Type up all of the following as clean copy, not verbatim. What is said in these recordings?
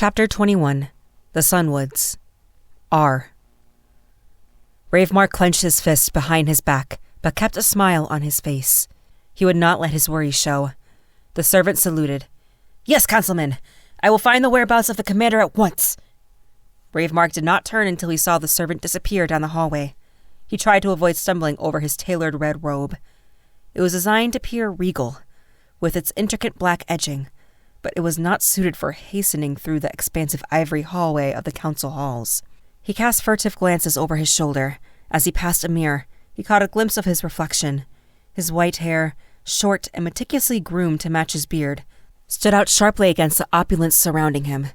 Chapter 21. The Sunwoods. R. Ravemark clenched his fist behind his back, but kept a smile on his face. He would not let his worries show. The servant saluted. "Yes, Councilman. I will find the whereabouts of the commander at once." Ravemark did not turn until he saw the servant disappear down the hallway. He tried to avoid stumbling over his tailored red robe. It was designed to appear regal, with its intricate black edging, but it was not suited for hastening through the expansive ivory hallway of the council halls. He cast furtive glances over his shoulder. As he passed a mirror, he caught a glimpse of his reflection. His white hair, short and meticulously groomed to match his beard, stood out sharply against the opulence surrounding him.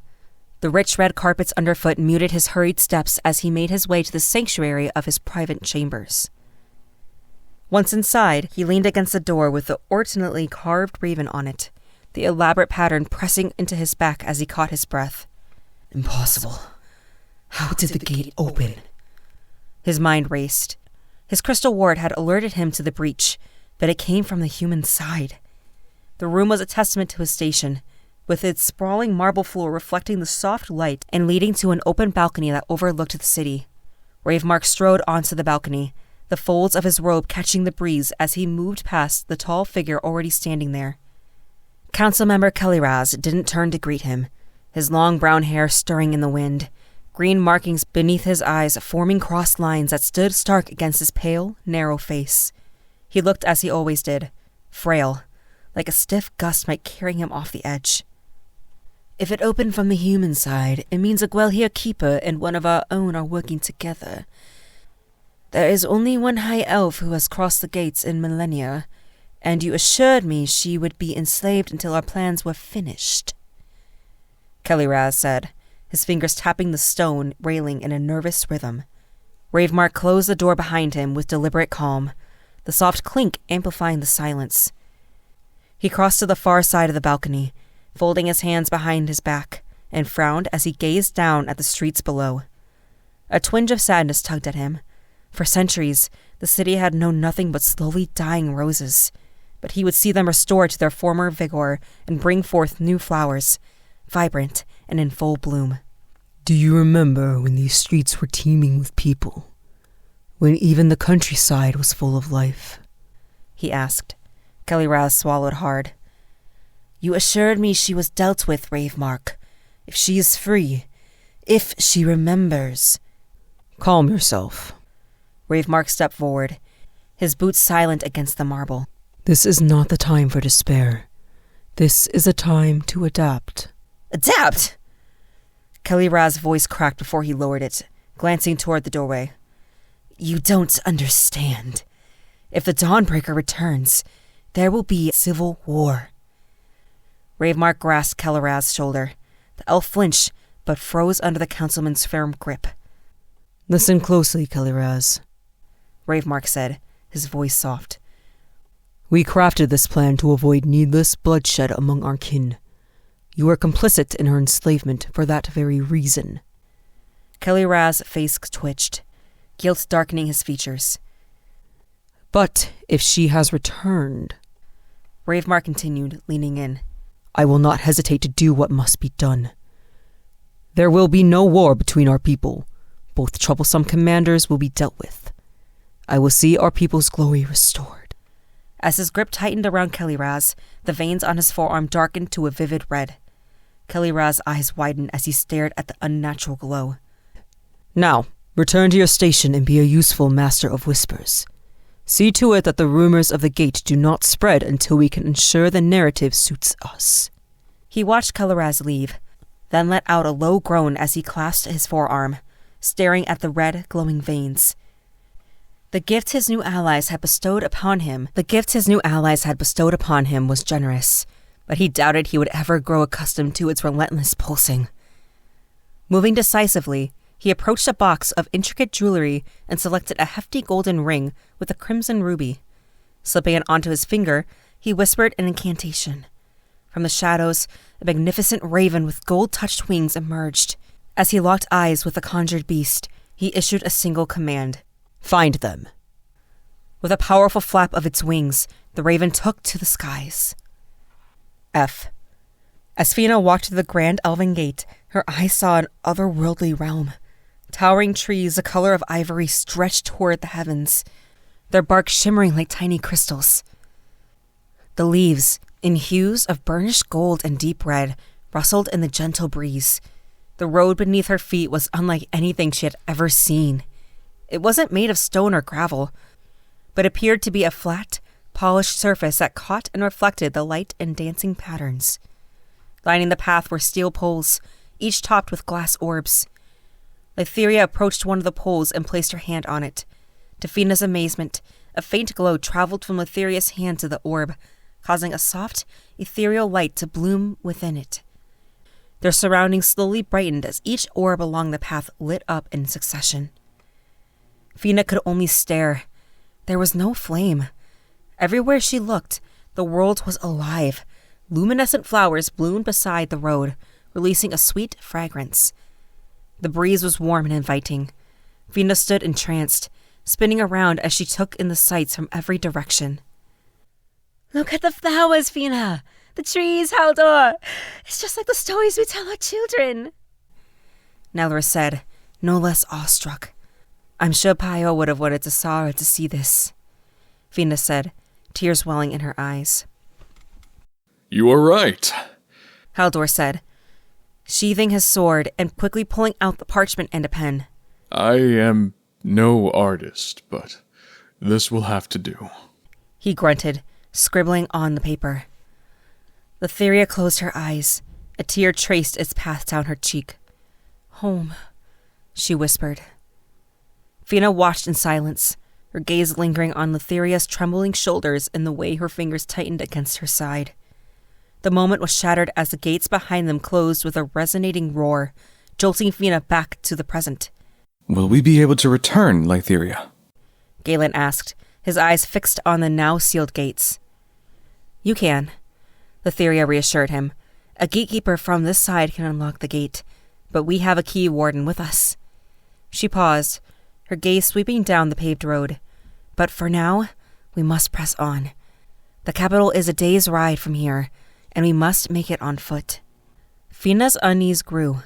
The rich red carpets underfoot muted his hurried steps as he made his way to the sanctuary of his private chambers. Once inside, he leaned against the door with the ornately carved raven on it, the elaborate pattern pressing into his back as he caught his breath. Impossible. How did the gate open? His mind raced. His crystal ward had alerted him to the breach, but it came from the human side. The room was a testament to his station, with its sprawling marble floor reflecting the soft light and leading to an open balcony that overlooked the city. Ravemark strode onto the balcony, the folds of his robe catching the breeze as he moved past the tall figure already standing there. Councilmember Ramirez didn't turn to greet him, his long brown hair stirring in the wind, green markings beneath his eyes forming crossed lines that stood stark against his pale, narrow face. He looked as he always did, frail, like a stiff gust might carry him off the edge. If it opened from the human side, it means a Gwelhir keeper and one of our own are working together. There is only one high elf who has crossed the gates in millennia, and you assured me she would be enslaved until our plans were finished," Ramirez said, his fingers tapping the stone railing in a nervous rhythm. Ravemark closed the door behind him with deliberate calm, the soft clink amplifying the silence. He crossed to the far side of the balcony, folding his hands behind his back, and frowned as he gazed down at the streets below. A twinge of sadness tugged at him. For centuries, the city had known nothing but slowly dying roses, but he would see them restored to their former vigor and bring forth new flowers, vibrant and in full bloom. "Do you remember when these streets were teeming with people? When even the countryside was full of life?" he asked. Ramirez swallowed hard. "You assured me she was dealt with, Ravemark. If she is free, if she remembers." "Calm yourself." Ravemark stepped forward, his boots silent against the marble. "This is not the time for despair. This is a time to adapt." "Adapt?" Ramirez's voice cracked before he lowered it, glancing toward the doorway. "You don't understand. If the Dawnbreaker returns, there will be civil war." Ravemark grasped Ramirez's shoulder. The elf flinched, but froze under the councilman's firm grip. "Listen closely, Ramirez," Ravemark said, his voice soft. "We crafted this plan to avoid needless bloodshed among our kin. You are complicit in her enslavement for that very reason." Ramirez's face twitched, guilt darkening his features. "But if she has returned," Ravemark continued, leaning in, "I will not hesitate to do what must be done. There will be no war between our people. Both troublesome commanders will be dealt with. I will see our people's glory restored." As his grip tightened around Ramirez, the veins on his forearm darkened to a vivid red. Ramirez's eyes widened as he stared at the unnatural glow. "Now, return to your station and be a useful master of whispers. See to it that the rumors of the gate do not spread until we can ensure the narrative suits us." He watched Ramirez leave, then let out a low groan as he clasped his forearm, staring at the red, glowing veins. The gift his new allies had bestowed upon him was generous, but he doubted he would ever grow accustomed to its relentless pulsing. Moving decisively, he approached a box of intricate jewelry and selected a hefty golden ring with a crimson ruby. Slipping it onto his finger, he whispered an incantation. From the shadows, a magnificent raven with gold-touched wings emerged. As he locked eyes with the conjured beast, he issued a single command. "Find them." With a powerful flap of its wings, the raven took to the skies. F. As Fina walked to the grand elven gate, her eyes saw an otherworldly realm. Towering trees the color of ivory stretched toward the heavens, their bark shimmering like tiny crystals. The leaves, in hues of burnished gold and deep red, rustled in the gentle breeze. The road beneath her feet was unlike anything she had ever seen. It wasn't made of stone or gravel, but appeared to be a flat, polished surface that caught and reflected the light in dancing patterns. Lining the path were steel poles, each topped with glass orbs. Lytheria approached one of the poles and placed her hand on it. To Fina's amazement, a faint glow traveled from Lytheria's hand to the orb, causing a soft, ethereal light to bloom within it. Their surroundings slowly brightened as each orb along the path lit up in succession. Fina could only stare. There was no flame. Everywhere she looked, the world was alive. Luminescent flowers bloomed beside the road, releasing a sweet fragrance. The breeze was warm and inviting. Fina stood entranced, spinning around as she took in the sights from every direction. Look at the flowers, Fina! The trees, Haldor! It's just like the stories we tell our children! Nelra said, no less awestruck. I'm sure Pio would have wanted Tasara to see this, Fina said, tears welling in her eyes. You are right, Haldor said, sheathing his sword and quickly pulling out the parchment and a pen. I am no artist, but this will have to do. He grunted, scribbling on the paper. Lytheria closed her eyes. A tear traced its path down her cheek. Home, she whispered. Fina watched in silence, her gaze lingering on Lytheria's trembling shoulders and the way her fingers tightened against her side. The moment was shattered as the gates behind them closed with a resonating roar, jolting Fina back to the present. Will we be able to return, Lytheria? Ghalen asked, his eyes fixed on the now sealed gates. You can, Lytheria reassured him. A gatekeeper from this side can unlock the gate, but we have a key warden with us. She paused, her gaze sweeping down the paved road. But for now, we must press on. The capital is a day's ride from here, and we must make it on foot. Fina's unease grew.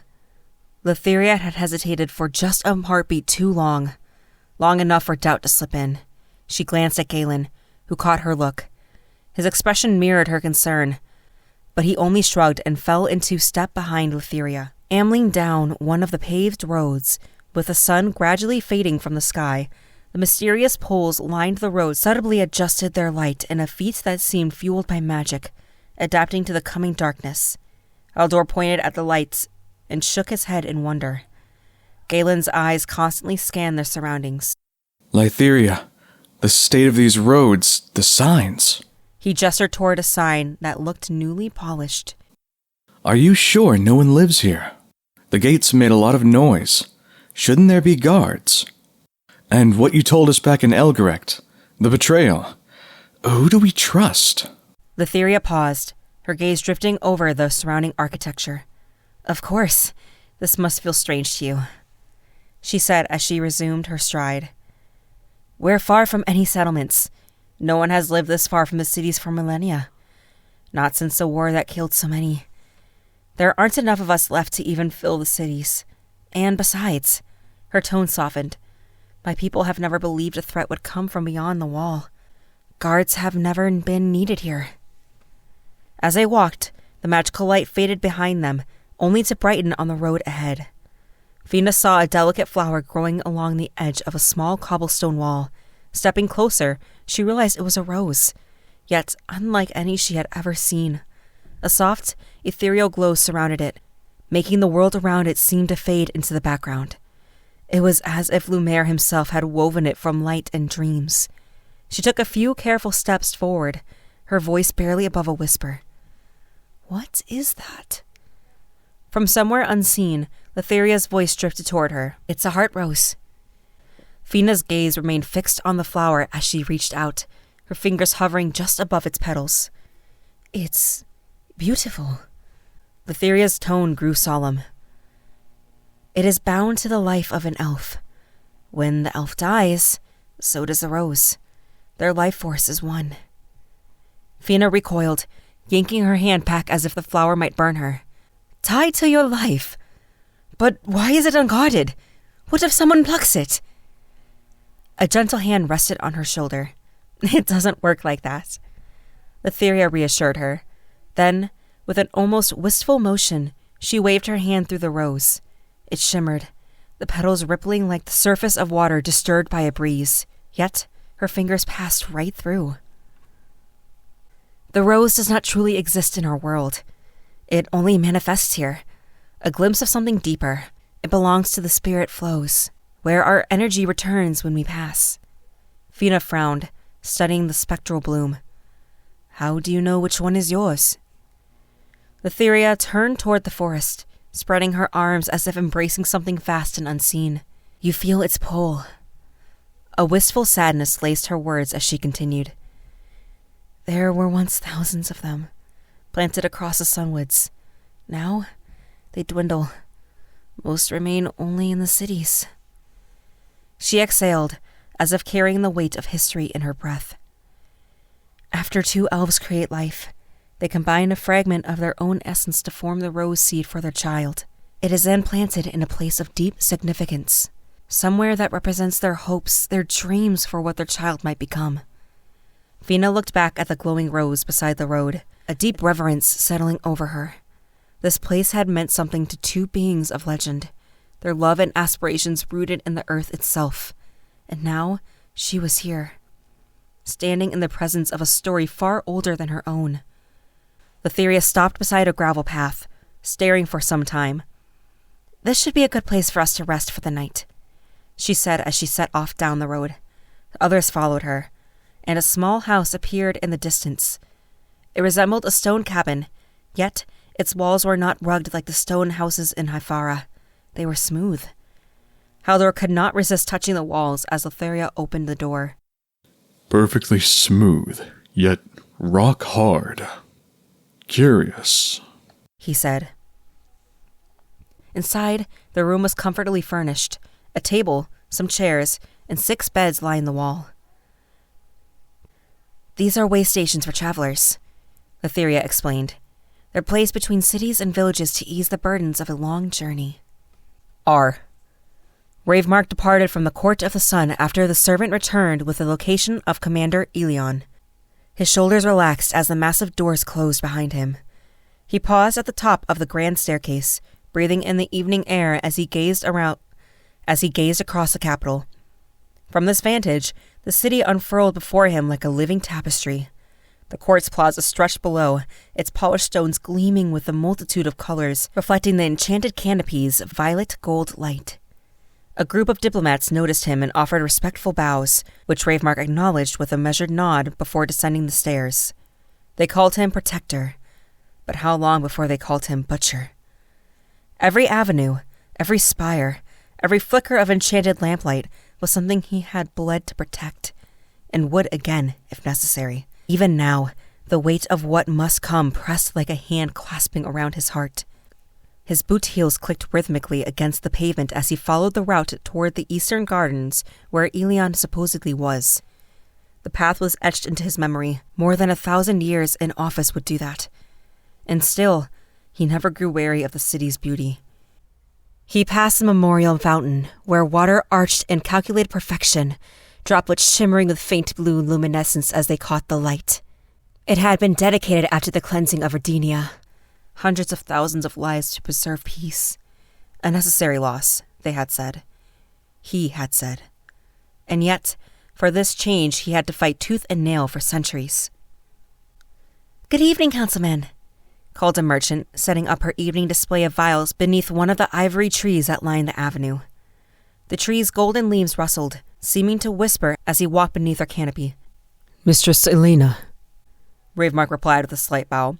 Lytheria had hesitated for just a heartbeat too long enough for doubt to slip in. She glanced at Ghalen, who caught her look. His expression mirrored her concern, but he only shrugged and fell into step behind Lytheria. Ambling down one of the paved roads, with the sun gradually fading from the sky, the mysterious poles lined the road subtly adjusted their light in a feat that seemed fueled by magic, adapting to the coming darkness. Haldor pointed at the lights and shook his head in wonder. Galen's eyes constantly scanned their surroundings. Lytheria, the state of these roads, the signs. He gestured toward a sign that looked newly polished. Are you sure no one lives here? The gates made a lot of noise. Shouldn't there be guards? And what you told us back in Elgarect, the betrayal. Who do we trust? Lytheria paused, her gaze drifting over the surrounding architecture. Of course, this must feel strange to you, she said as she resumed her stride. We're far from any settlements. No one has lived this far from the cities for millennia. Not since the war that killed so many. There aren't enough of us left to even fill the cities. And besides, her tone softened, my people have never believed a threat would come from beyond the wall. Guards have never been needed here. As they walked, the magical light faded behind them, only to brighten on the road ahead. Fina saw a delicate flower growing along the edge of a small cobblestone wall. Stepping closer, she realized it was a rose, yet unlike any she had ever seen. A soft, ethereal glow surrounded it, making the world around it seem to fade into the background. It was as if Lumiere himself had woven it from light and dreams. She took a few careful steps forward, her voice barely above a whisper. What is that? From somewhere unseen, Lytheria's voice drifted toward her. It's a heart rose. Fina's gaze remained fixed on the flower as she reached out, her fingers hovering just above its petals. It's beautiful. Lytheria's tone grew solemn. It is bound to the life of an elf. When the elf dies, so does the rose. Their life force is one. Fina recoiled, yanking her hand back as if the flower might burn her. "Tied to your life? But why is it unguarded? What if someone plucks it?" A gentle hand rested on her shoulder. "It doesn't work like that," Lytheria reassured her. Then, with an almost wistful motion, she waved her hand through the rose. It shimmered, the petals rippling like the surface of water disturbed by a breeze. Yet, her fingers passed right through. The rose does not truly exist in our world. It only manifests here, a glimpse of something deeper. It belongs to the spirit flows, where our energy returns when we pass. Fina frowned, studying the spectral bloom. "How do you know which one is yours?" Lytheria turned toward the forest, spreading her arms as if embracing something vast and unseen. "You feel its pull." A wistful sadness laced her words as she continued. "There were once thousands of them, planted across the Sunwoods. Now, they dwindle. Most remain only in the cities." She exhaled, as if carrying the weight of history in her breath. After two elves create life, they combine a fragment of their own essence to form the rose seed for their child. It is then planted in a place of deep significance, somewhere that represents their hopes, their dreams for what their child might become. Fina looked back at the glowing rose beside the road, a deep reverence settling over her. This place had meant something to two beings of legend, their love and aspirations rooted in the earth itself. And now, she was here, standing in the presence of a story far older than her own. Lytheria stopped beside a gravel path, staring for some time. "This should be a good place for us to rest for the night," she said as she set off down the road. The others followed her, and a small house appeared in the distance. It resembled a stone cabin, yet its walls were not rugged like the stone houses in Hyphara. They were smooth. Haldor could not resist touching the walls as Lytheria opened the door. Perfectly smooth, yet rock hard. Curious, he said. Inside, the room was comfortably furnished. A table, some chairs, and 6 beds lined the wall. "These are way stations for travelers," Lytheria explained. "They're placed between cities and villages to ease the burdens of a long journey." R. Ravemark departed from the Court of the Sun after the servant returned with the location of Commander Elion. His shoulders relaxed as the massive doors closed behind him. He paused at the top of the grand staircase, breathing in the evening air as he gazed across the capital. From this vantage, the city unfurled before him like a living tapestry. The court's plaza stretched below, its polished stones gleaming with a multitude of colors, reflecting the enchanted canopies of violet gold light. A group of diplomats noticed him and offered respectful bows, which Ravemark acknowledged with a measured nod before descending the stairs. They called him Protector, but how long before they called him Butcher? Every avenue, every spire, every flicker of enchanted lamplight was something he had bled to protect, and would again, if necessary. Even now, the weight of what must come pressed like a hand clasping around his heart. His boot heels clicked rhythmically against the pavement as he followed the route toward the eastern gardens where Elion supposedly was. The path was etched into his memory. More than 1,000 years in office would do that. And still, he never grew weary of the city's beauty. He passed the memorial fountain, where water arched in calculated perfection, droplets shimmering with faint blue luminescence as they caught the light. It had been dedicated after the cleansing of Erdenia. Hundreds of thousands of lives to preserve peace. A necessary loss, they had said. He had said. And yet, for this change he had to fight tooth and nail for centuries. "Good evening, councilman," called a merchant, setting up her evening display of vials beneath one of the ivory trees that lined the avenue. The tree's golden leaves rustled, seeming to whisper as he walked beneath her canopy. "Mistress Elena," Ravemark replied with a slight bow.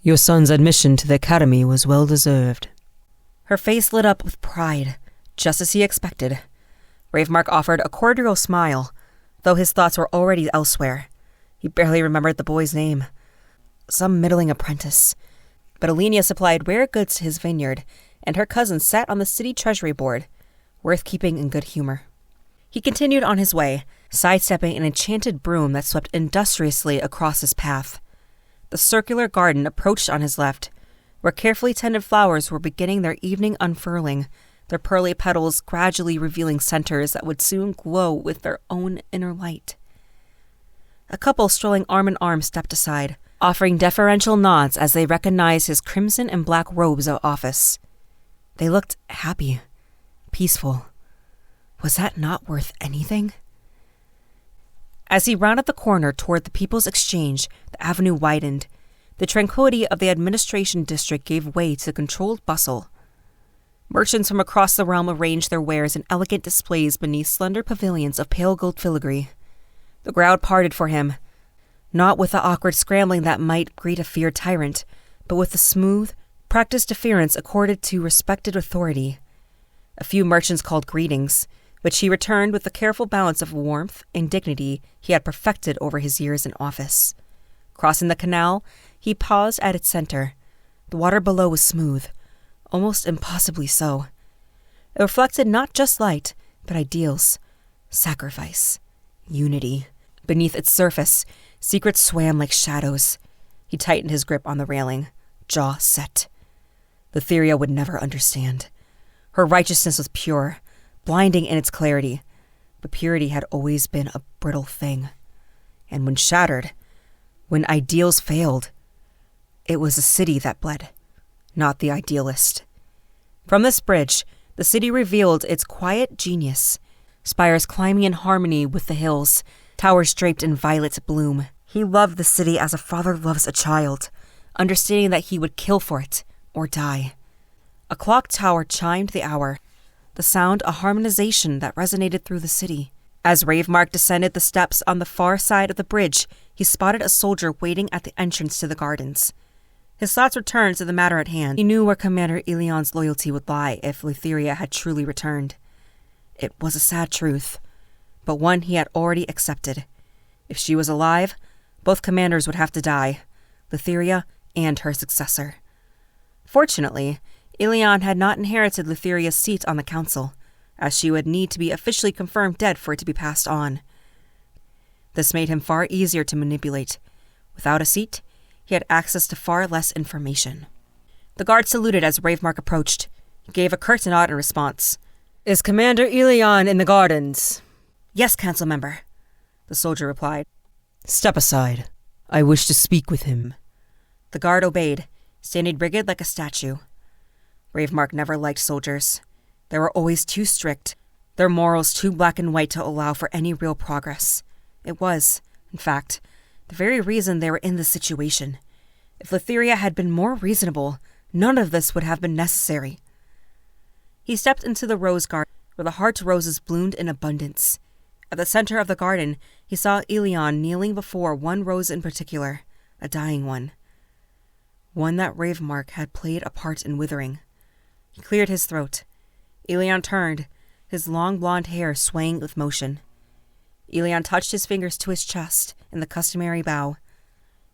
"Your son's admission to the academy was well deserved." Her face lit up with pride, just as he expected. Ravemark offered a cordial smile, though his thoughts were already elsewhere. He barely remembered the boy's name. Some middling apprentice. But Elenia supplied rare goods to his vineyard, and her cousin sat on the city treasury board, worth keeping in good humor. He continued on his way, sidestepping an enchanted broom that swept industriously across his path. The circular garden approached on his left, where carefully tended flowers were beginning their evening unfurling, their pearly petals gradually revealing centers that would soon glow with their own inner light. A couple strolling arm in arm stepped aside, offering deferential nods as they recognized his crimson and black robes of office. They looked happy, peaceful. Was that not worth anything? As he rounded the corner toward the People's Exchange, the avenue widened. The tranquility of the administration district gave way to controlled bustle. Merchants from across the realm arranged their wares in elegant displays beneath slender pavilions of pale gold filigree. The crowd parted for him, not with the awkward scrambling that might greet a feared tyrant, but with the smooth, practiced deference accorded to respected authority. A few merchants called greetings, which he returned with the careful balance of warmth and dignity he had perfected over his years in office. Crossing the canal, he paused at its center. The water below was smooth, almost impossibly so. It reflected not just light, but ideals, sacrifice, unity. Beneath its surface, secrets swam like shadows. He tightened his grip on the railing, jaw set. Lytheria would never understand. Her righteousness was pure, blinding in its clarity, but purity had always been a brittle thing. And when shattered, when ideals failed, it was a city that bled, not the idealist. From this bridge, the city revealed its quiet genius, spires climbing in harmony with the hills, towers draped in violet bloom. He loved the city as a father loves a child, understanding that he would kill for it or die. A clock tower chimed the hour, the sound a harmonization that resonated through the city. As Ravemark descended the steps on the far side of the bridge, he spotted a soldier waiting at the entrance to the gardens. His thoughts returned to the matter at hand. He knew where Commander Elion's loyalty would lie if Lytheria had truly returned. It was a sad truth, but one he had already accepted. If she was alive, both commanders would have to die, Lytheria and her successor. Fortunately, Elion had not inherited Lytheria's seat on the council, as she would need to be officially confirmed dead for it to be passed on. This made him far easier to manipulate. Without a seat, he had access to far less information. The guard saluted as Ravemark approached. He gave a curt nod in response. "Is Commander Elion in the gardens?" "Yes, council member," the soldier replied. "Step aside. I wish to speak with him." The guard obeyed, standing rigid like a statue. Ravemark never liked soldiers. They were always too strict, their morals too black and white to allow for any real progress. It was, in fact, the very reason they were in this situation. If Lytheria had been more reasonable, none of this would have been necessary. He stepped into the rose garden, where the heart roses bloomed in abundance. At the center of the garden, he saw Elion kneeling before one rose in particular, a dying one. One that Ravemark had played a part in withering. He cleared his throat. Elion turned, his long blonde hair swaying with motion. Elion touched his fingers to his chest in the customary bow.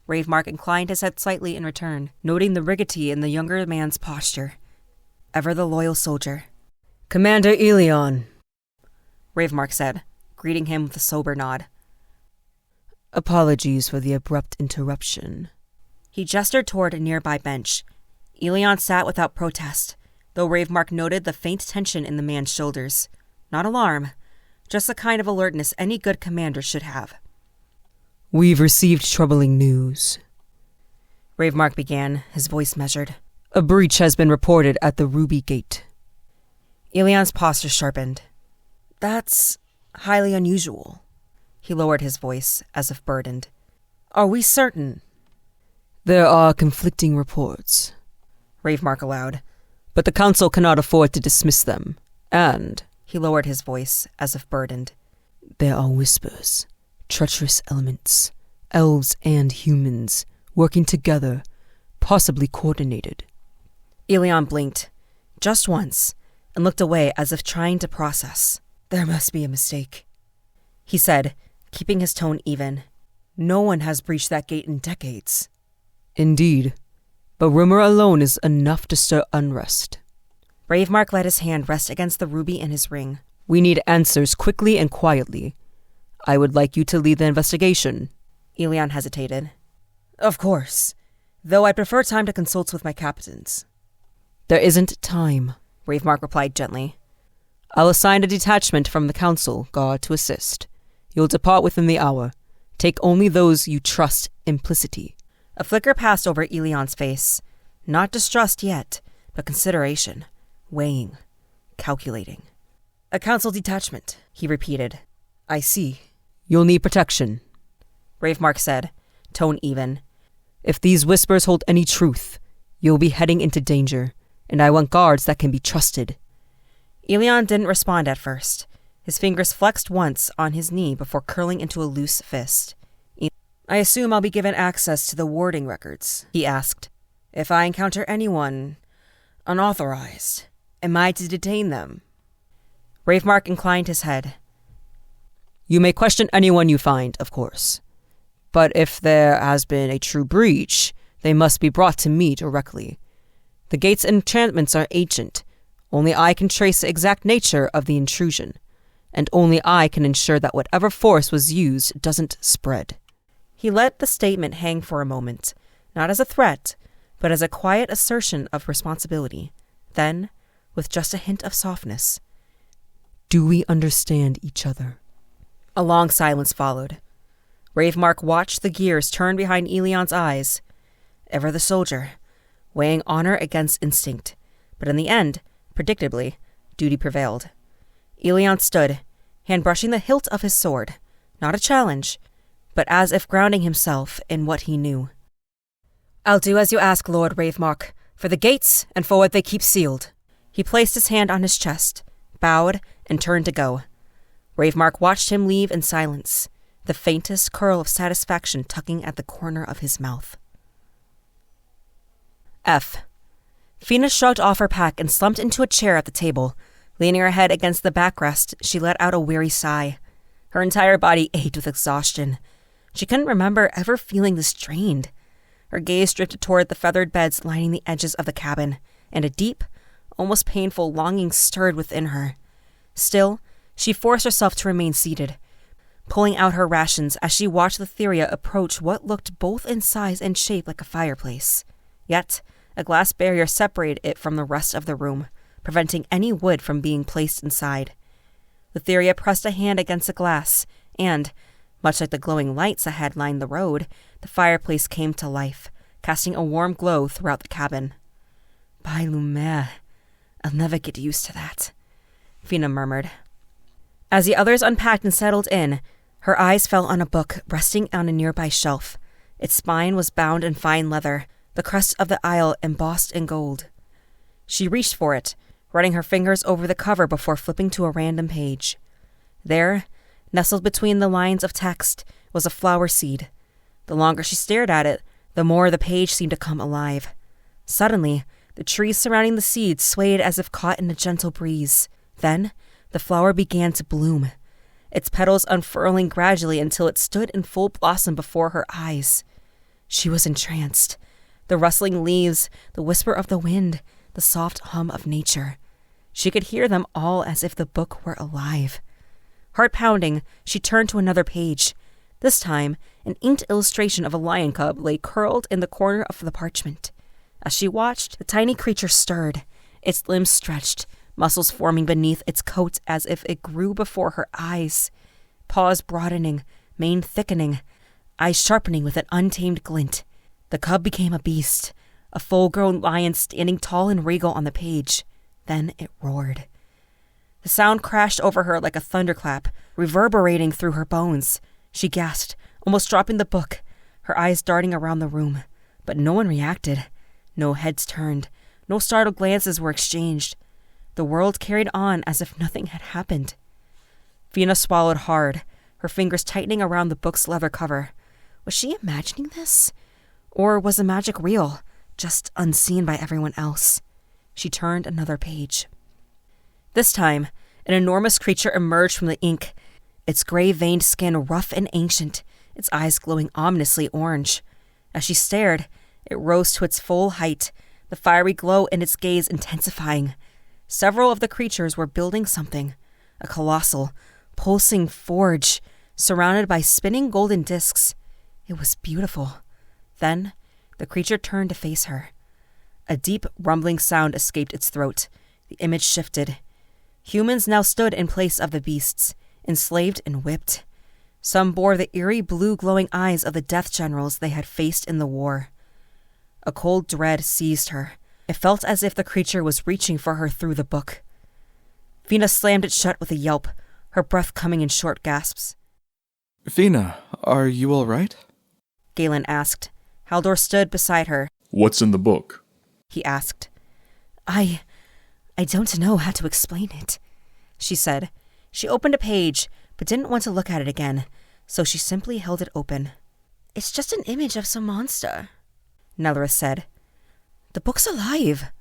Ravemark inclined his head slightly in return, noting the rigidity in the younger man's posture. Ever the loyal soldier. "Commander Elion," Ravemark said, greeting him with a sober nod. "Apologies for the abrupt interruption." He gestured toward a nearby bench. Elion sat without protest, though Ravemark noted the faint tension in the man's shoulders. Not alarm, just the kind of alertness any good commander should have. "We've received troubling news," Ravemark began, his voice measured. "A breach has been reported at the Ruby Gate." Elion's posture sharpened. "That's highly unusual." He lowered his voice, as if burdened. "Are we certain?" "There are conflicting reports," Ravemark allowed, "but the council cannot afford to dismiss them. And," he lowered his voice, as if burdened, "there are whispers, treacherous elements, elves and humans, working together, possibly coordinated." Elion blinked, just once, and looked away as if trying to process. "There must be a mistake," he said, keeping his tone even. "No one has breached that gate in decades." "Indeed, but rumor alone is enough to stir unrest." Ravemark let his hand rest against the ruby in his ring. "We need answers quickly and quietly. I would like you to lead the investigation." Elion hesitated. Of course, though I prefer time to consult with my captains. There isn't time, Ravemark replied gently. I'll assign a detachment from the council guard to assist. You'll depart within the hour. Take only those you trust implicitly. A flicker passed over Elion's face. Not distrust yet, but consideration, weighing, calculating. A council detachment, he repeated. I see. You'll need protection, Ravemark said, tone even. If these whispers hold any truth, you'll be heading into danger, and I want guards that can be trusted. Elion didn't respond at first. His fingers flexed once on his knee before curling into a loose fist. I assume I'll be given access to the warding records, he asked. If I encounter anyone unauthorized, am I to detain them? Ravemark inclined his head. You may question anyone you find, of course. But if there has been a true breach, they must be brought to me directly. The gate's enchantments are ancient. Only I can trace the exact nature of the intrusion, and only I can ensure that whatever force was used doesn't spread. He let the statement hang for a moment, not as a threat, but as a quiet assertion of responsibility. Then, with just a hint of softness, do we understand each other? A long silence followed. Ravemark watched the gears turn behind Elion's eyes. Ever the soldier, weighing honor against instinct. But in the end, predictably, duty prevailed. Elion stood, hand brushing the hilt of his sword. Not a challenge, but as if grounding himself in what he knew. I'll do as you ask, Lord Ravemark, for the gates and for what they keep sealed. He placed his hand on his chest, bowed, and turned to go. Ravemark watched him leave in silence, the faintest curl of satisfaction tugging at the corner of his mouth. F. Fina shrugged off her pack and slumped into a chair at the table. Leaning her head against the backrest, she let out a weary sigh. Her entire body ached with exhaustion. She couldn't remember ever feeling this drained. Her gaze drifted toward the feathered beds lining the edges of the cabin, and a deep, almost painful longing stirred within her. Still, she forced herself to remain seated, pulling out her rations as she watched Lytheria approach what looked both in size and shape like a fireplace. Yet, a glass barrier separated it from the rest of the room, preventing any wood from being placed inside. Lytheria pressed a hand against the glass, and, much like the glowing lights that had lined the road, the fireplace came to life, casting a warm glow throughout the cabin. By Lumiere, I'll never get used to that, Fina murmured. As the others unpacked and settled in, her eyes fell on a book resting on a nearby shelf. Its spine was bound in fine leather, the crest of the isle embossed in gold. She reached for it, running her fingers over the cover before flipping to a random page. There, nestled between the lines of text, was a flower seed. The longer she stared at it, the more the page seemed to come alive. Suddenly, the trees surrounding the seed swayed as if caught in a gentle breeze. Then, the flower began to bloom, its petals unfurling gradually until it stood in full blossom before her eyes. She was entranced. The rustling leaves, the whisper of the wind, the soft hum of nature. She could hear them all as if the book were alive. Heart pounding, she turned to another page. This time, an inked illustration of a lion cub lay curled in the corner of the parchment. As she watched, the tiny creature stirred, its limbs stretched, muscles forming beneath its coat as if it grew before her eyes. Paws broadening, mane thickening, eyes sharpening with an untamed glint. The cub became a beast, a full-grown lion standing tall and regal on the page. Then it roared. The sound crashed over her like a thunderclap, reverberating through her bones. She gasped, almost dropping the book, her eyes darting around the room. But no one reacted. No heads turned. No startled glances were exchanged. The world carried on as if nothing had happened. Fina swallowed hard, her fingers tightening around the book's leather cover. Was she imagining this? Or was the magic real, just unseen by everyone else? She turned another page. This time, an enormous creature emerged from the ink, its gray-veined skin rough and ancient, its eyes glowing ominously orange. As she stared, it rose to its full height, the fiery glow in its gaze intensifying. Several of the creatures were building something, a colossal, pulsing forge, surrounded by spinning golden discs. It was beautiful, Then, the creature turned to face her. A deep, rumbling sound escaped its throat. The image shifted. Humans now stood in place of the beasts, enslaved and whipped. Some bore the eerie blue glowing eyes of the death generals they had faced in the war. A cold dread seized her. It felt as if the creature was reaching for her through the book. Fina slammed it shut with a yelp, her breath coming in short gasps. Fina, are you all right? Ghalen asked. Haldor stood beside her. What's in the book? He asked. I don't know how to explain it, she said. She opened a page, but didn't want to look at it again, so she simply held it open. It's just an image of some monster, Narrated said. The book's alive,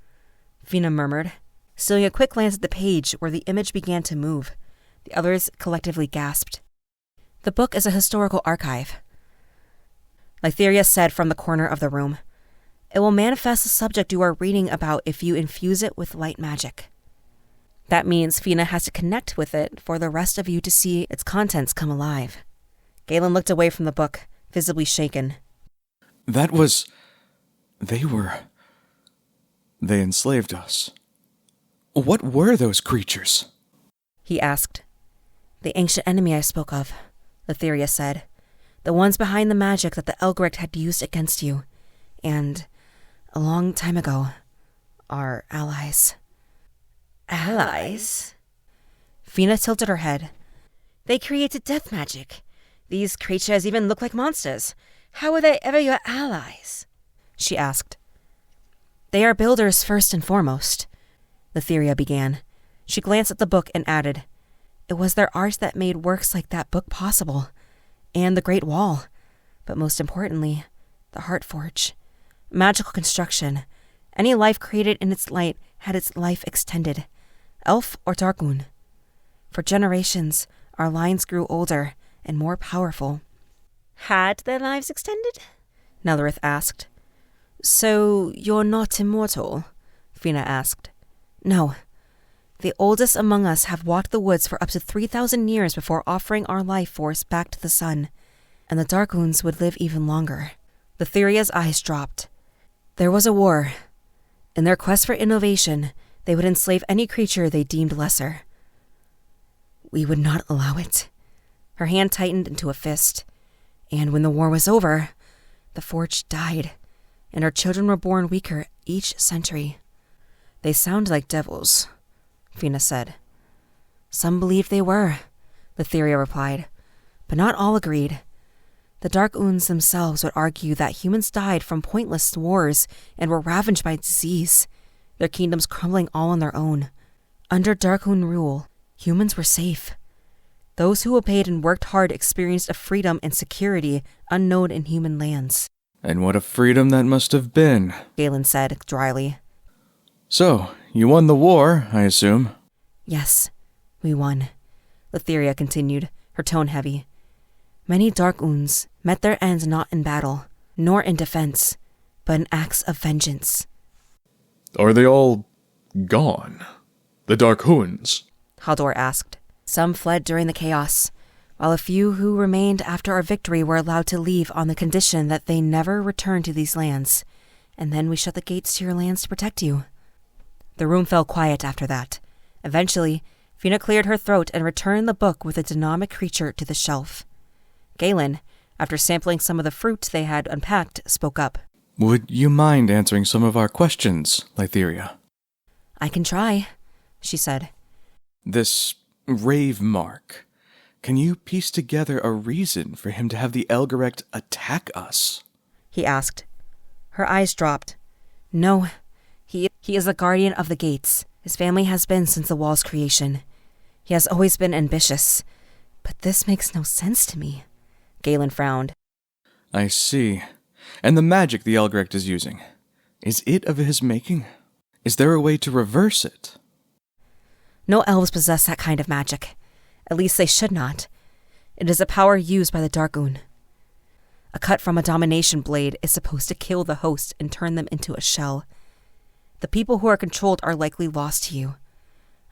Fina murmured, stealing a quick glance at the page where the image began to move. The others collectively gasped. The book is a historical archive, Lytheria said from the corner of the room. It will manifest the subject you are reading about if you infuse it with light magic. That means Fina has to connect with it for the rest of you to see its contents come alive. Ghalen looked away from the book, visibly shaken. They enslaved us. What were those creatures? He asked. The ancient enemy I spoke of, Lytheria said. The ones behind the magic that the Elgrict had used against you. And, a long time ago, our allies. Allies? Fina tilted her head. They created death magic. These creatures even look like monsters. How were they ever your allies? She asked. They are builders first and foremost, Lytheria began. She glanced at the book and added, It was their art that made works like that book possible. And the Great Wall. But most importantly, the Heart Forge. Magical construction. Any life created in its light had its life extended. Elf or Darkmoon. For generations, our lines grew older and more powerful. Had their lives extended? Narrated asked. So you're not immortal? Fina asked. No. The oldest among us have walked the woods for up to 3,000 years before offering our life force back to the sun, and the Darkmoons would live even longer. Lytheria's eyes dropped. There was a war. In their quest for innovation, they would enslave any creature they deemed lesser. We would not allow it. Her hand tightened into a fist. And when the war was over, the forge died, and our children were born weaker each century. They sound like devils, Fina said. Some believed they were, Lytheria replied, but not all agreed. The Darkmoons themselves would argue that humans died from pointless wars and were ravaged by disease, their kingdoms crumbling all on their own. Under Darkmoon rule, humans were safe. Those who obeyed and worked hard experienced a freedom and security unknown in human lands. And what a freedom that must have been, Ghalen said dryly. So, you won the war, I assume? Yes, we won, Lytheria continued, her tone heavy. Many Darkmoons met their end not in battle, nor in defense, but in acts of vengeance. Are they all gone? The Darkmoons? Haldor asked. Some fled during the chaos, while a few who remained after our victory were allowed to leave on the condition that they never return to these lands, and then we shut the gates to your lands to protect you. The room fell quiet after that. Eventually, Fina cleared her throat and returned the book with the dynamic creature to the shelf. Ghalen, after sampling some of the fruit they had unpacked, spoke up. Would you mind answering some of our questions, Lytheria? I can try, she said. This rave mark. Can you piece together a reason for him to have the Elgrict attack us? He asked. Her eyes dropped. No, he is the guardian of the gates. His family has been since the wall's creation. He has always been ambitious. But this makes no sense to me. Ghalen frowned. I see. And the magic the Elgrict is using, is it of his making? Is there a way to reverse it? No elves possess that kind of magic. At least they should not. It is a power used by the Darkmoon. A cut from a domination blade is supposed to kill the host and turn them into a shell. The people who are controlled are likely lost to you.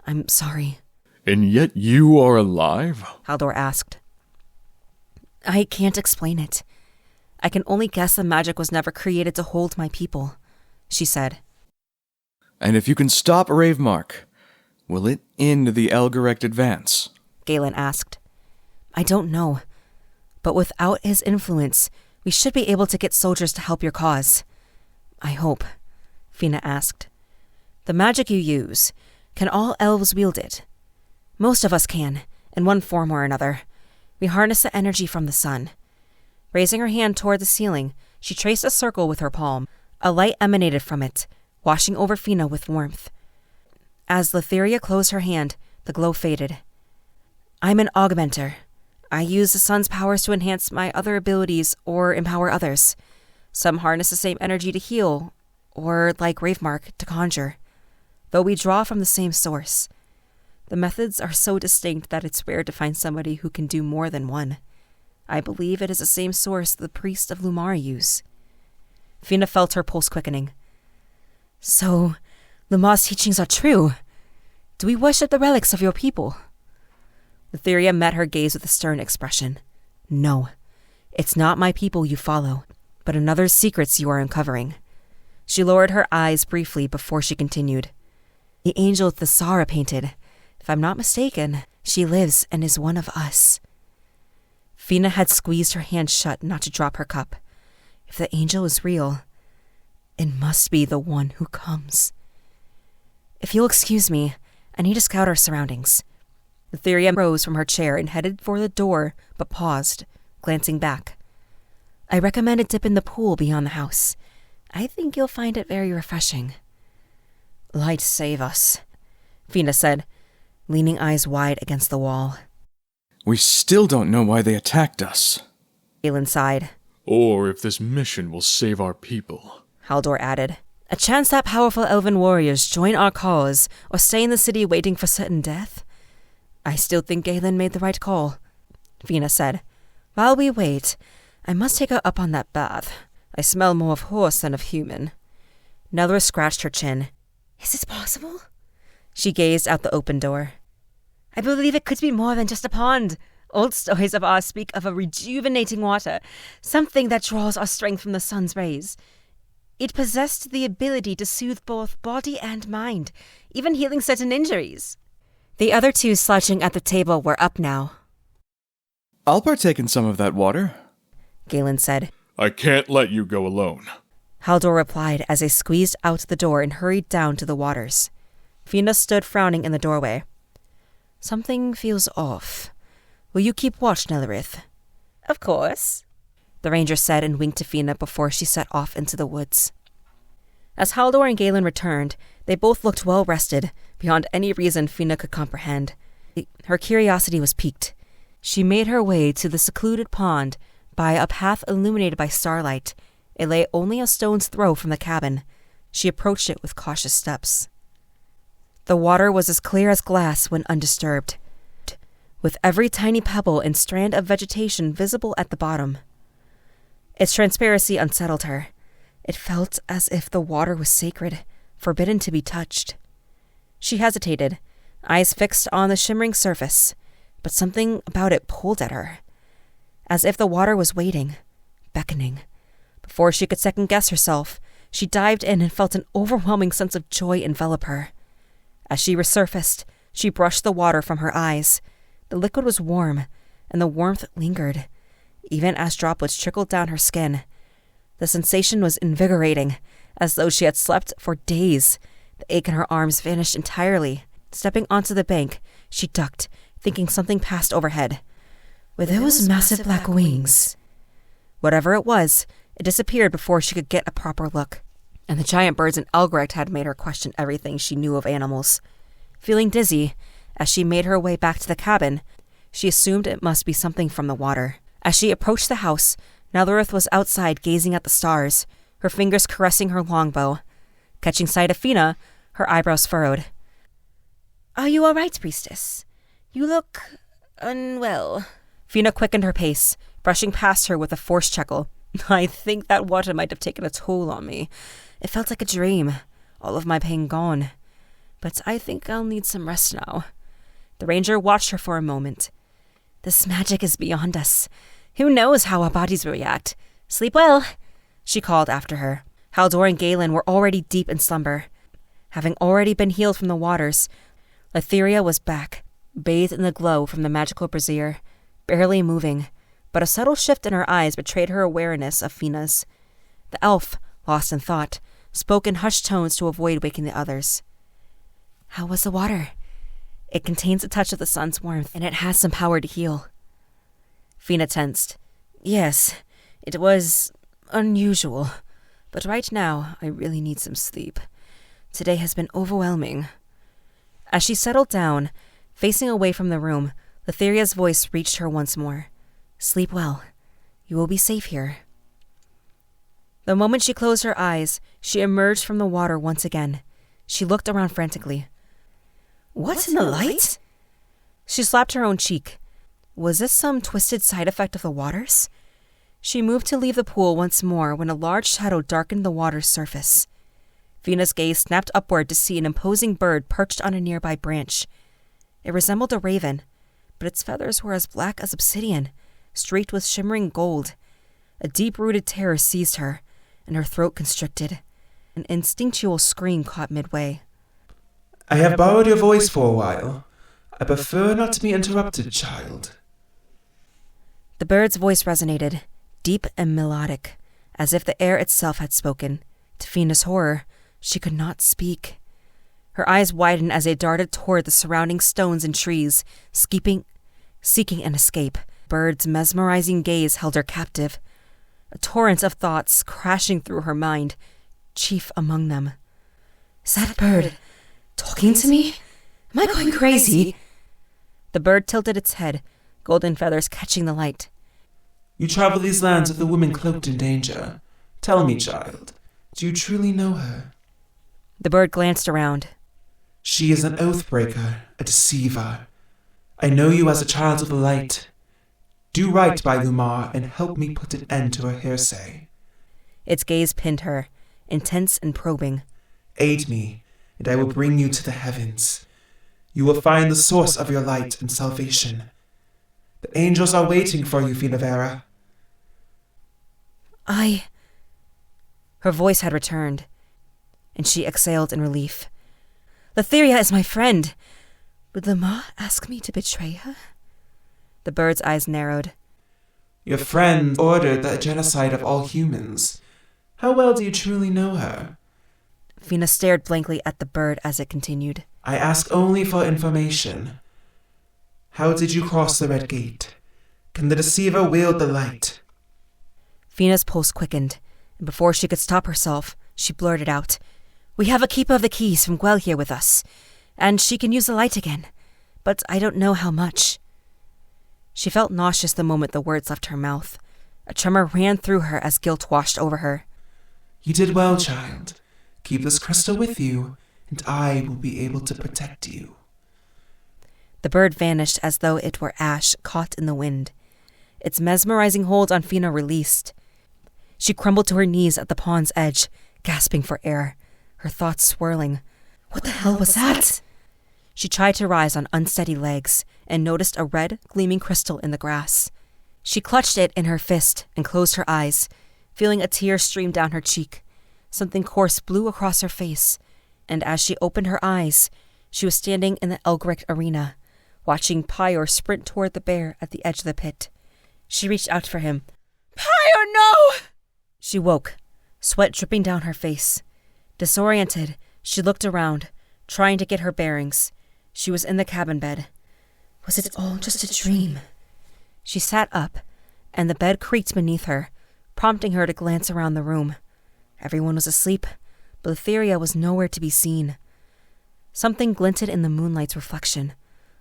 I'm sorry. And yet you are alive? Haldor asked. I can't explain it. I can only guess the magic was never created to hold my people, she said. And if you can stop Ravemark, will it end the Elgerect advance? Ghalen asked. I don't know, but without his influence, we should be able to get soldiers to help your cause. I hope, Fina asked. The magic you use, can all elves wield it? Most of us can, in one form or another. We harness the energy from the sun. Raising her hand toward the ceiling, she traced a circle with her palm. A light emanated from it, washing over Fina with warmth. As Lytheria closed her hand, the glow faded. I'm an augmenter. I use the sun's powers to enhance my other abilities or empower others. Some harness the same energy to heal, or, like Ravemark, to conjure. Though we draw from the same source. The methods are so distinct that it's rare to find somebody who can do more than one. I believe it is the same source the priests of Lumar use. Fina felt her pulse quickening. So, Lumar's teachings are true. Do we worship the relics of your people? Lytheria met her gaze with a stern expression. No, it's not my people you follow, but another's secrets you are uncovering. She lowered her eyes briefly before she continued. The angel Thesara painted. If I'm not mistaken, she lives and is one of us. Fina had squeezed her hand shut not to drop her cup. If the angel is real, it must be the one who comes. If you'll excuse me, I need to scout our surroundings. Lytheria rose from her chair and headed for the door, but paused, glancing back. I recommend a dip in the pool beyond the house. I think you'll find it very refreshing. Light save us, Fina said, leaning eyes wide against the wall. We still don't know why they attacked us. Ghalen sighed. Or if this mission will save our people, Haldor added. A chance that powerful elven warriors join our cause or stay in the city waiting for certain death? I still think Ghalen made the right call, Fina said. While we wait, I must take her up on that bath. I smell more of horse than of human. Nellera scratched her chin. Is this possible? She gazed out the open door. I believe it could be more than just a pond. Old stories of ours speak of a rejuvenating water, something that draws our strength from the sun's rays. It possessed the ability to soothe both body and mind, even healing certain injuries. The other two slouching at the table were up now. I'll partake in some of that water, Ghalen said. I can't let you go alone. Haldor replied as they squeezed out the door and hurried down to the waters. Fina stood frowning in the doorway. Something feels off. Will you keep watch, Nellerith? Of course, the ranger said and winked to Fina before she set off into the woods. As Haldor and Ghalen returned, they both looked well rested, beyond any reason Fina could comprehend. Her curiosity was piqued. She made her way to the secluded pond by a path illuminated by starlight. It lay only a stone's throw from the cabin. She approached it with cautious steps. The water was as clear as glass when undisturbed, with every tiny pebble and strand of vegetation visible at the bottom. Its transparency unsettled her. It felt as if the water was sacred, forbidden to be touched. She hesitated, eyes fixed on the shimmering surface, but something about it pulled at her, as if the water was waiting, beckoning. Before she could second-guess herself, she dived in and felt an overwhelming sense of joy envelop her. As she resurfaced, she brushed the water from her eyes. The liquid was warm, and the warmth lingered, even as droplets trickled down her skin. The sensation was invigorating, as though she had slept for days. The ache in her arms vanished entirely. Stepping onto the bank, she ducked, thinking something passed overhead. With those massive black wings. Whatever it was, it disappeared before she could get a proper look, and the giant birds in Elgerect had made her question everything she knew of animals. Feeling dizzy, as she made her way back to the cabin, she assumed it must be something from the water. As she approached the house, Nellerith was outside gazing at the stars, her fingers caressing her longbow. Catching sight of Fina, her eyebrows furrowed. Are you all right, priestess? You look unwell. Fina quickened her pace, brushing past her with a forced chuckle. I think that water might have taken a toll on me. It felt like a dream, all of my pain gone. But I think I'll need some rest now. The ranger watched her for a moment. This magic is beyond us. Who knows how our bodies react? Sleep well, she called after her. Haldor and Ghalen were already deep in slumber. Having already been healed from the waters, Lytheria was back, bathed in the glow from the magical brazier, barely moving, but a subtle shift in her eyes betrayed her awareness of Fina's. The elf, lost in thought, spoke in hushed tones to avoid waking the others. How was the water? It contains a touch of the sun's warmth, and it has some power to heal. Fina tensed. Yes, it was unusual, but right now I really need some sleep. Today has been overwhelming. As she settled down, facing away from the room, Lytheria's voice reached her once more. Sleep well. You will be safe here. The moment she closed her eyes, she emerged from the water once again. She looked around frantically. What's in the light? She slapped her own cheek. Was this some twisted side effect of the waters? She moved to leave the pool once more when a large shadow darkened the water's surface. Fina's gaze snapped upward to see an imposing bird perched on a nearby branch. It resembled a raven, but its feathers were as black as obsidian, streaked with shimmering gold. A deep-rooted terror seized her, and her throat constricted. An instinctual scream caught midway. I have borrowed your voice for a while. I prefer not to be interrupted, child. The bird's voice resonated, deep and melodic, as if the air itself had spoken. To Fina's horror, she could not speak. Her eyes widened as they darted toward the surrounding stones and trees, seeking an escape. The bird's mesmerizing gaze held her captive. A torrent of thoughts crashing through her mind, chief among them. Is that bird talking to me? Am I going crazy? The bird tilted its head, golden feathers catching the light. You travel these lands with a woman cloaked in danger. Tell me, child, do you truly know her? The bird glanced around. She is an oath-breaker, a deceiver. I know you as a child of the light. Do right by Lumar and help me put an end to her hearsay. Its gaze pinned her, intense and probing. Aid me, and I will bring you to the heavens. You will find the source of your light and salvation. The angels are waiting for you, Finavera. Her voice had returned, and she exhaled in relief. Lytheria is my friend. Would Lumar ask me to betray her? The bird's eyes narrowed. Your friend ordered the genocide of all humans. How well do you truly know her? Fina stared blankly at the bird as it continued. I ask only for information. How did you cross the Red Gate? Can the deceiver wield the light? Fina's pulse quickened, and before she could stop herself, she blurted out, We have a keeper of the keys from Gwell here with us, and she can use the light again, but I don't know how much. She felt nauseous the moment the words left her mouth. A tremor ran through her as guilt washed over her. You did well, child. Keep this crystal with you, and I will be able to protect you. The bird vanished as though it were ash caught in the wind. Its mesmerizing hold on Fina released. She crumbled to her knees at the pond's edge, gasping for air, her thoughts swirling. What the hell was that? She tried to rise on unsteady legs and noticed a red, gleaming crystal in the grass. She clutched it in her fist and closed her eyes, feeling a tear stream down her cheek. Something coarse blew across her face, and as she opened her eyes, she was standing in the Elgrick arena, watching Pyre sprint toward the bear at the edge of the pit. She reached out for him. Pyre, no! She woke, sweat dripping down her face. Disoriented, she looked around, trying to get her bearings. She was in the cabin bed. Was it all just a dream? She sat up, and the bed creaked beneath her, prompting her to glance around the room. Everyone was asleep, but Lytheria was nowhere to be seen. Something glinted in the moonlight's reflection,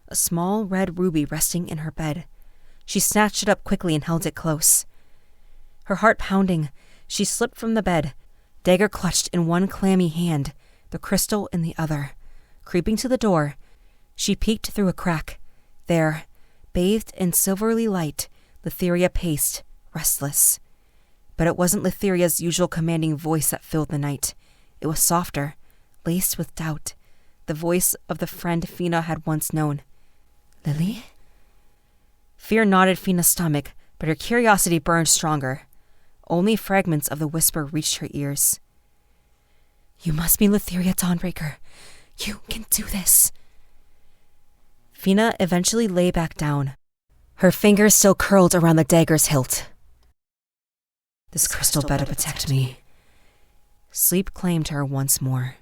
a small red ruby resting in her bed. She snatched it up quickly and held it close. Her heart pounding, she slipped from the bed, dagger clutched in one clammy hand, the crystal in the other. Creeping to the door, she peeked through a crack. There, bathed in silvery light, Lytheria paced, restless. But it wasn't Lytheria's usual commanding voice that filled the night. It was softer, laced with doubt, the voice of the friend Fina had once known. Lily? Fear knotted Fina's stomach, but her curiosity burned stronger. Only fragments of the whisper reached her ears. You must be Lytheria Dawnbreaker. You can do this. Fina eventually lay back down, her fingers still curled around the dagger's hilt. This crystal better protect me. Sleep claimed her once more.